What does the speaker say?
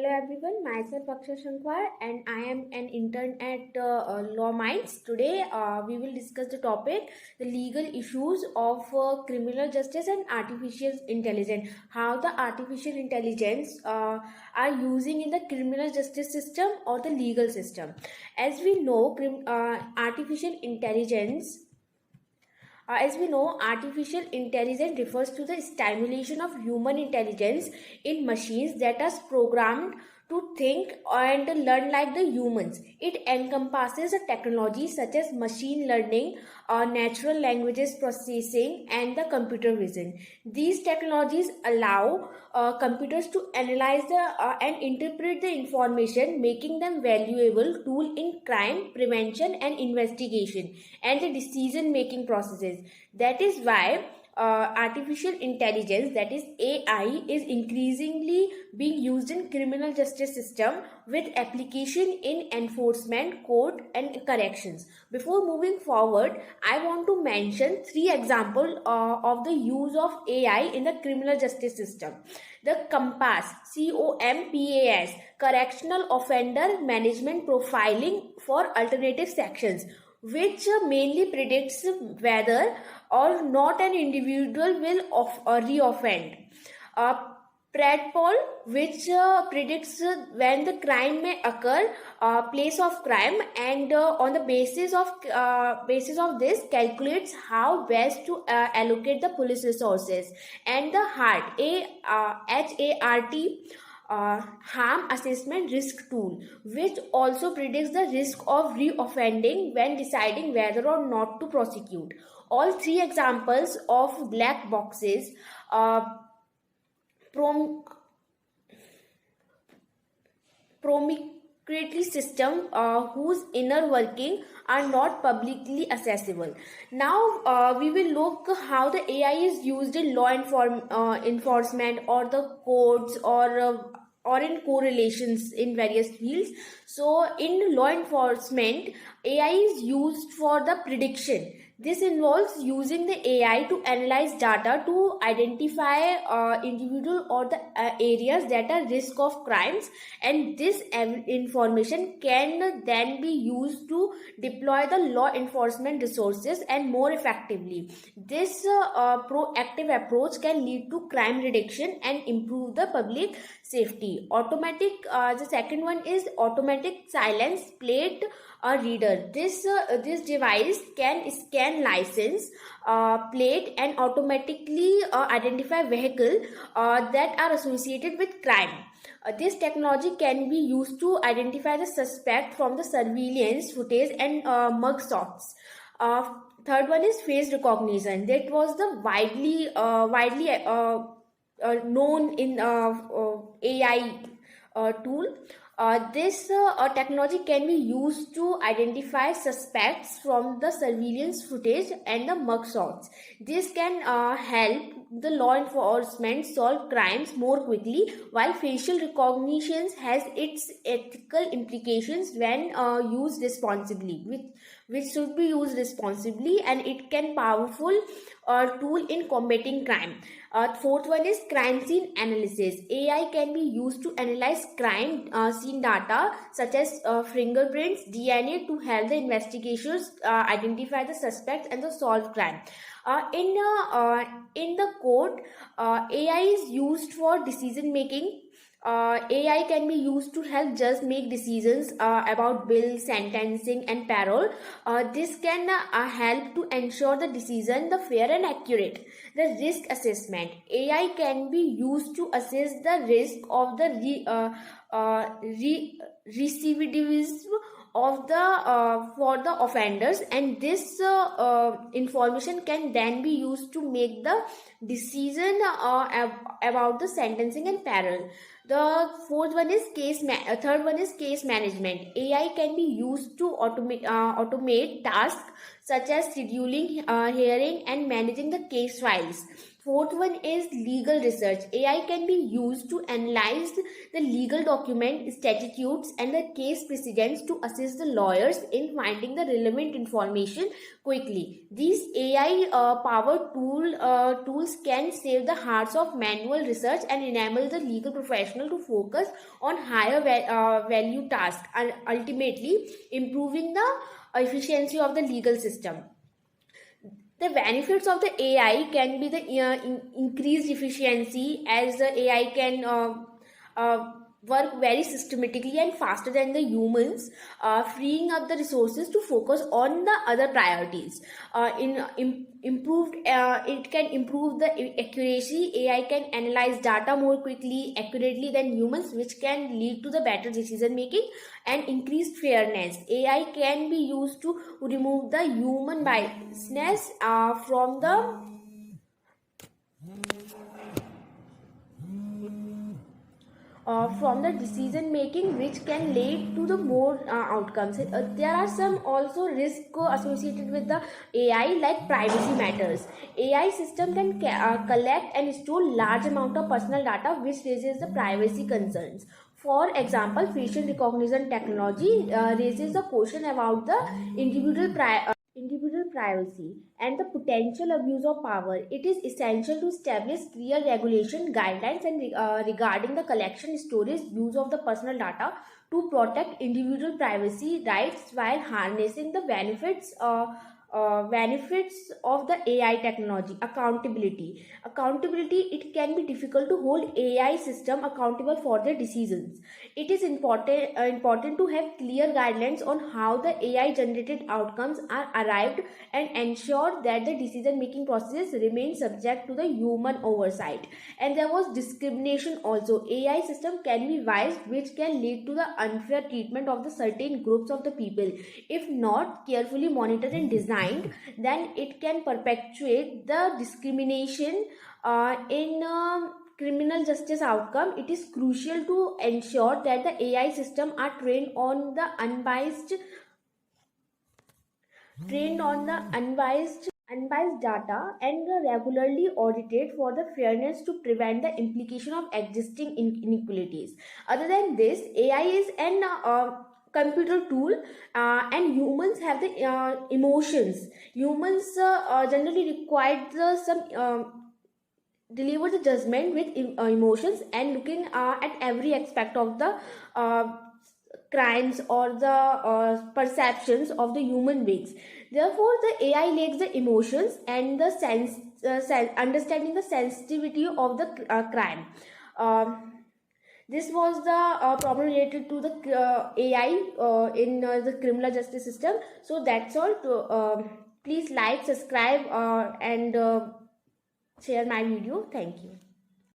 Hello everyone, myself Akshay Shankwar and I am an intern at Law Minds. Today we will discuss the topic the legal issues of criminal justice and artificial intelligence. How the artificial intelligence are using in the criminal justice system or the legal system. As we know, artificial intelligence refers to the stimulation of human intelligence in machines that are programmed to think and learn like the humans. It encompasses a technology such as machine learning, natural languages processing, and the computer vision. These technologies allow computers to analyze and interpret the information, making them valuable tool in crime prevention and investigation and the decision making processes. That is why artificial intelligence, that is AI, is increasingly being used in criminal justice system with application in enforcement, court and corrections. Before moving forward, I want to mention three examples of the use of AI in the criminal justice system. The COMPAS, COMPAS, Correctional Offender Management Profiling for Alternative Sections, which mainly predicts whether or not an individual will re-offend. Predpol, which predicts when the crime may occur, place of crime, and on the basis of this calculates how best to allocate the police resources. And the HART, HART, harm assessment risk tool, which also predicts the risk of reoffending when deciding whether or not to prosecute. All three examples of black boxes proprietary system whose inner working are not publicly accessible. Now we will look how the AI is used in law enforcement or the courts or in correlations in various fields. So in law enforcement, AI is used for the prediction. This involves using the AI to analyze data to identify individual or the areas that are risk of crimes, and this information can then be used to deploy the law enforcement resources and more effectively. This proactive approach can lead to crime reduction and improve the public safety. The second one is automatic silence plate reader. This device can scan license plate and automatically identify vehicle that are associated with crime. This technology can be used to identify the suspect from the surveillance footage and mugshots. Third one is face recognition. That was the widely known in AI tool. This technology can be used to identify suspects from the surveillance footage and the mugshots. This can help the law enforcement solve crimes more quickly, while facial recognition has its ethical implications when used responsibly, which should be used responsibly, and it can powerful tool in combating crime. Fourth one is crime scene analysis. AI can be used to analyze crime scene data such as fingerprints, DNA to help the investigators identify the suspect and the solve crime. In the court, AI is used for decision making. AI can be used to help judges make decisions about bail, sentencing, and parole. This can help to ensure the decision the fair and accurate. The risk assessment. AI can be used to assess the risk of the recidivism of the for the offenders, and this information can then be used to make the decision about the sentencing and parole. The third one is case management. AI can be used to automate tasks such as scheduling, hearing, and managing the case files. Fourth one is legal research. AI can be used to analyze the legal document, statutes, and the case precedents to assist the lawyers in finding the relevant information quickly. These AI powered tools can save the hearts of manual research and enable the legal professional to focus on higher value tasks, and ultimately improving the efficiency of the legal system. The benefits of the AI can be the increased efficiency, as the AI can work very systematically and faster than the humans, freeing up the resources to focus on the other priorities. Improved, it can improve the accuracy. AI can analyze data more quickly, accurately than humans, which can lead to the better decision making and increased fairness. AI can be used to remove the human biasness from the decision making, which can lead to the more outcomes. There are some also risks associated with the AI, like privacy matters. AI system can collect and store large amount of personal data, which raises the privacy concerns. For example, facial recognition technology raises the question about the individual privacy and the potential abuse of power. It is essential to establish clear regulation guidelines and regarding the collection, storage, use of the personal data to protect individual privacy rights while harnessing the benefits of the AI technology. Accountability, it can be difficult to hold AI system accountable for their decisions. It is important to have clear guidelines on how the AI generated outcomes are arrived, and ensure that the decision making process remains subject to the human oversight. And there was discrimination also. AI system can be biased, which can lead to the unfair treatment of the certain groups of the people. If not carefully monitored and designed, then it can perpetuate the discrimination in criminal justice outcome. It is crucial to ensure that the AI system are trained on the unbiased data and regularly audited for the fairness to prevent the implication of existing inequalities. Other than this, AI is an computer tool, and humans have the emotions. Humans generally require some deliver the judgment with emotions, and looking at every aspect of the crimes or the perceptions of the human beings. Therefore, the AI lacks the emotions and the understanding the sensitivity of the crime. This was the problem related to the AI in the criminal justice system. So that's all. Please like, subscribe, and share my video. Thank you.